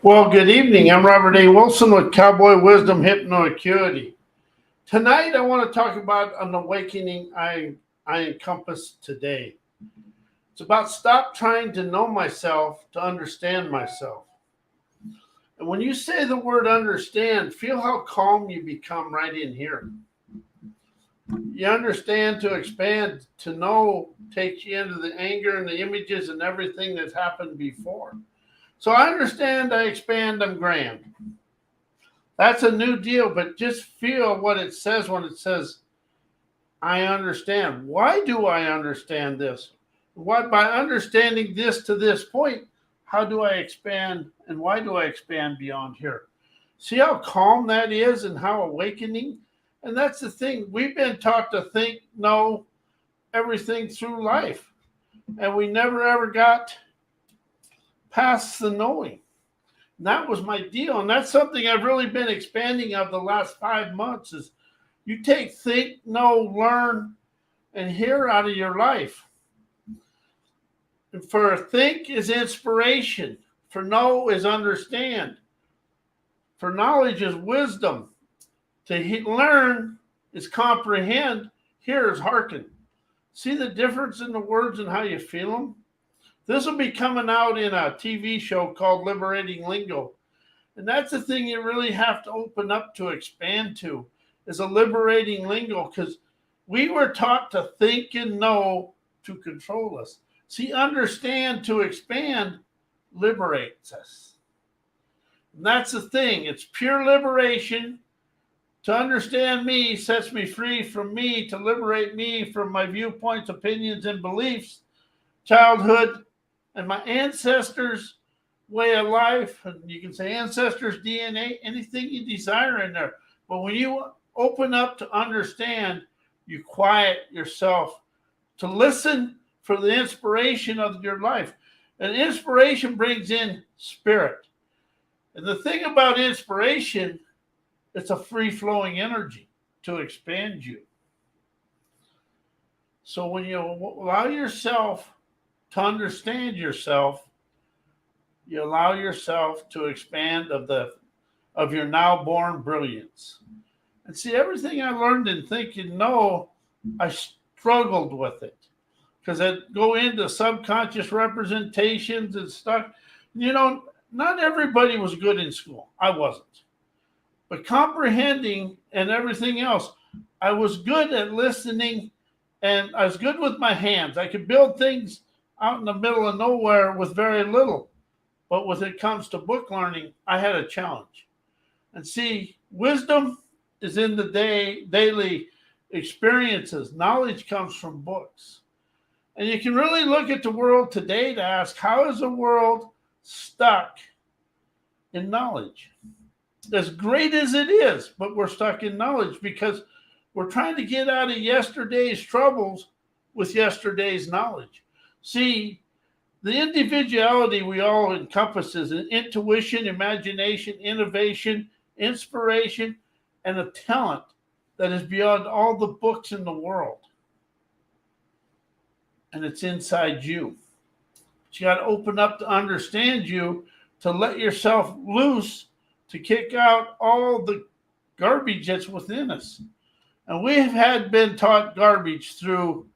Well, good evening. I'm Robert A. Wilson with Cowboy Wisdom Hypnoacuity. Tonight, I want to talk about an awakening I encompass today. It's about stop trying to know myself to understand myself. And when you say the word understand, feel how calm you become right in here. You understand to expand, to know takes you into the anger and the images and everything that's happened before. So I understand, I expand, I'm grand. That's a new deal, but just feel what it says when it says, I understand. Why do I understand this? What by understanding this to this point, how do I expand and why do I expand beyond here? See how calm that is and how awakening? And that's the thing. We've been taught to think, know everything through life. And we never ever got past the knowing. And that was my deal. And that's something I've really been expanding of the last 5 months is you take think, know, learn, and hear out of your life. And for think is inspiration. For know is understand. For knowledge is wisdom. To learn is comprehend. Hear is hearken. See the difference in the words and how you feel them? This will be coming out in a TV show called Liberating Lingo. And that's the thing you really have to open up to expand to is a liberating lingo because we were taught to think and know to control us. See, understand to expand liberates us. And that's the thing. It's pure liberation. To understand me sets me free from me, to liberate me from my viewpoints, opinions, and beliefs, childhood, and my ancestors' way of life. And you can say ancestors' DNA, anything you desire in there. But when you open up to understand, you quiet yourself to listen for the inspiration of your life. And inspiration brings in spirit. And the thing about inspiration, it's a free-flowing energy to expand you. So when you allow yourself to understand yourself, you allow yourself to expand of your now born brilliance. And see, everything I learned in Think and Know, I struggled with it because I'd go into subconscious representations and stuff. Not everybody was good in school. I wasn't. But comprehending and everything else, I was good at listening and I was good with my hands. I could build things out in the middle of nowhere with very little. But when it comes to book learning, I had a challenge. And see, wisdom is in the daily experiences. Knowledge comes from books. And you can really look at the world today to ask, how is the world stuck in knowledge? As great as it is, but we're stuck in knowledge because we're trying to get out of yesterday's troubles with yesterday's knowledge. See, the individuality we all encompasses in intuition, imagination, innovation, inspiration, and a talent that is beyond all the books in the world. And it's inside you. But you got to open up to understand you, to let yourself loose, to kick out all the garbage that's within us. And we have been taught garbage through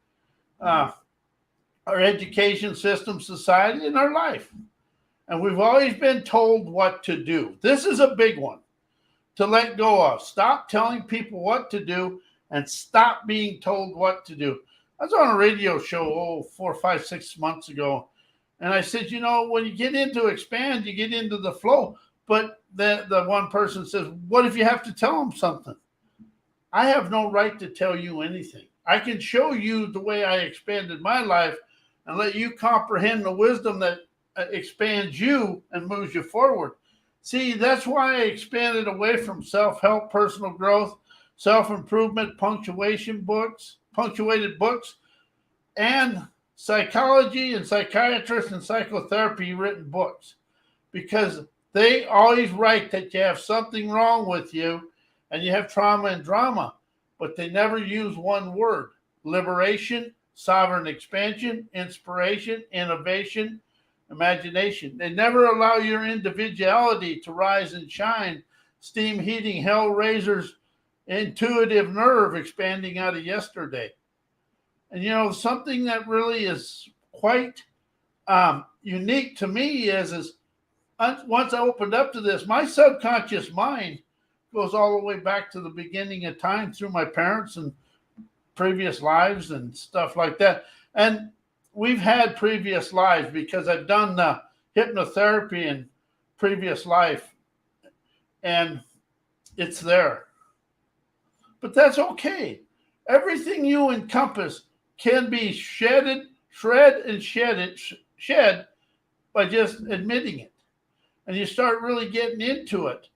our education system, society, and our life. And we've always been told what to do. This is a big one to let go of. Stop telling people what to do and stop being told what to do. I was on a radio show 4, 5, 6 months ago. And I said, when you get into expand, you get into the flow. But the one person says, what if you have to tell them something? I have no right to tell you anything. I can show you the way I expanded my life and let you comprehend the wisdom that expands you and moves you forward. See, that's why I expanded away from self-help, personal growth, self-improvement, punctuated books, and psychology and psychiatrists and psychotherapy written books. Because they always write that you have something wrong with you and you have trauma and drama, but they never use one word: liberation, sovereign expansion, inspiration, innovation, imagination. They never allow your individuality to rise and shine. Steam heating hellraiser's intuitive nerve expanding out of yesterday. And something that really is quite unique to me is once I opened up to this, my subconscious mind goes all the way back to the beginning of time through my parents and previous lives and stuff like that. And we've had previous lives because I've done the hypnotherapy in previous life, and it's there. But that's okay. Everything you encompass can be shed by just admitting it. And you start really getting into it.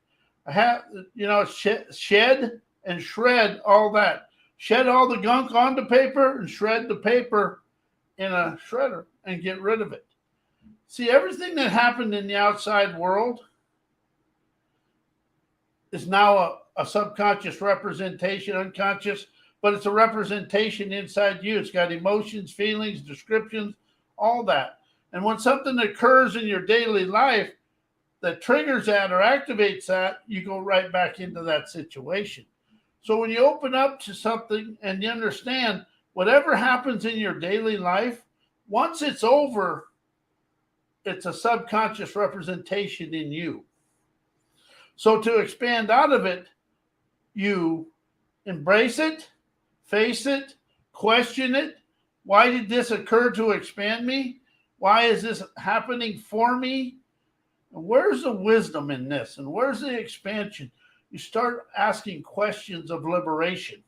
Shed and shred all that. Shed all the gunk onto paper and shred the paper in a shredder and get rid of it. See, everything that happened in the outside world is now a subconscious representation, unconscious, but it's a representation inside you. It's got emotions, feelings, descriptions, all that. And when something occurs in your daily life that triggers that or activates that, you go right back into that situation. So when you open up to something and you understand whatever happens in your daily life, once it's over, it's a subconscious representation in you. So to expand out of it, you embrace it, face it, question it. Why did this occur to expand me? Why is this happening for me? And where's the wisdom in this? And where's the expansion? You start asking questions of liberation.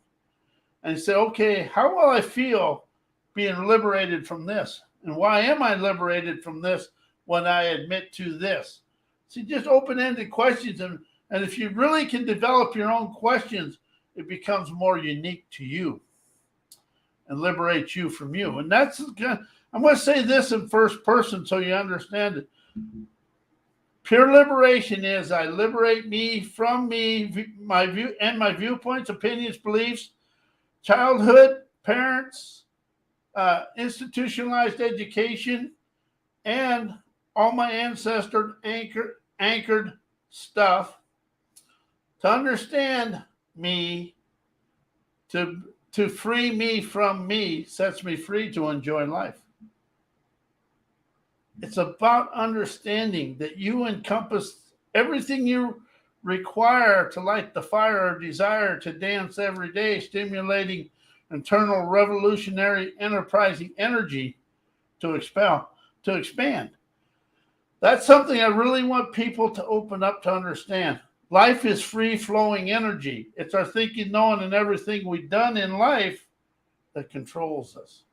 And you say, okay, how will I feel being liberated from this? And why am I liberated from this when I admit to this? See, just open-ended questions. And if you really can develop your own questions, it becomes more unique to you and liberates you from you. And that's, I'm going to say this in first person so you understand it. Pure liberation is I liberate me from me, my view and my viewpoints, opinions, beliefs, childhood, parents, institutionalized education, and all my ancestor anchored stuff to understand me, to free me from me, sets me free to enjoy life. It's about understanding that you encompass everything you require to light the fire or desire to dance every day, stimulating internal revolutionary enterprising energy to expand. That's something I really want people to open up to understand. Life is free-flowing energy. It's our thinking, knowing, and everything we've done in life that controls us.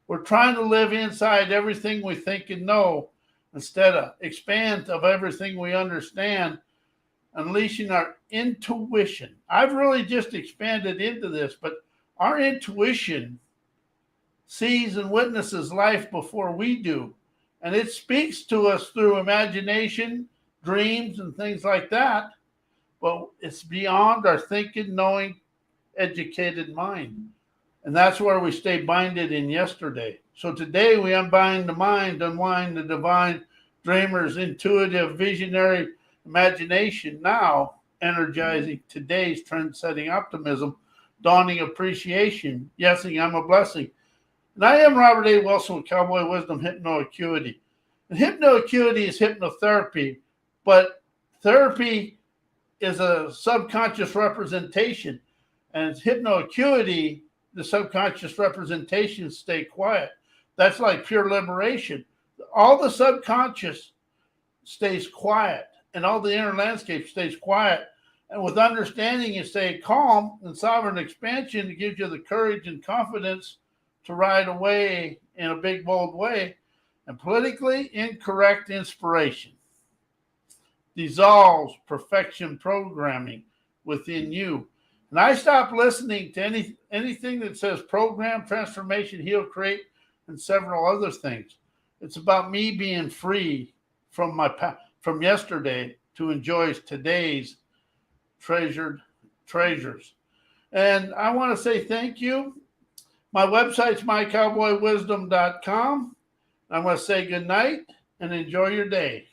We're trying to live inside everything we think and know instead of expand of everything we understand, unleashing our intuition. I've really just expanded into this, but our intuition sees and witnesses life before we do. And it speaks to us through imagination, dreams, and things like that. But it's beyond our thinking, knowing, educated mind. And that's where we stay binded in yesterday. So today we unbind the mind, unwind the divine dreamer's intuitive, visionary imagination. Now energizing today's trend-setting optimism, dawning appreciation, yesing I'm a blessing. And I am Robert A. Wilson with Cowboy Wisdom Hypnoacuity. And hypnoacuity is hypnotherapy, but therapy is a subconscious representation. And hypnoacuity, the subconscious representations stay quiet. That's like pure liberation. All the subconscious stays quiet, and all the inner landscape stays quiet. And with understanding, you stay calm, and sovereign expansion gives you the courage and confidence to ride away in a big, bold way. And politically incorrect inspiration dissolves perfection programming within you. And I stopped listening to anything that says program, transformation, heal, create, and several other things. It's about me being free from from yesterday to enjoy today's treasured treasures. And I want to say thank you. My website's mycowboywisdom.com. I want to say good night. and enjoy your day.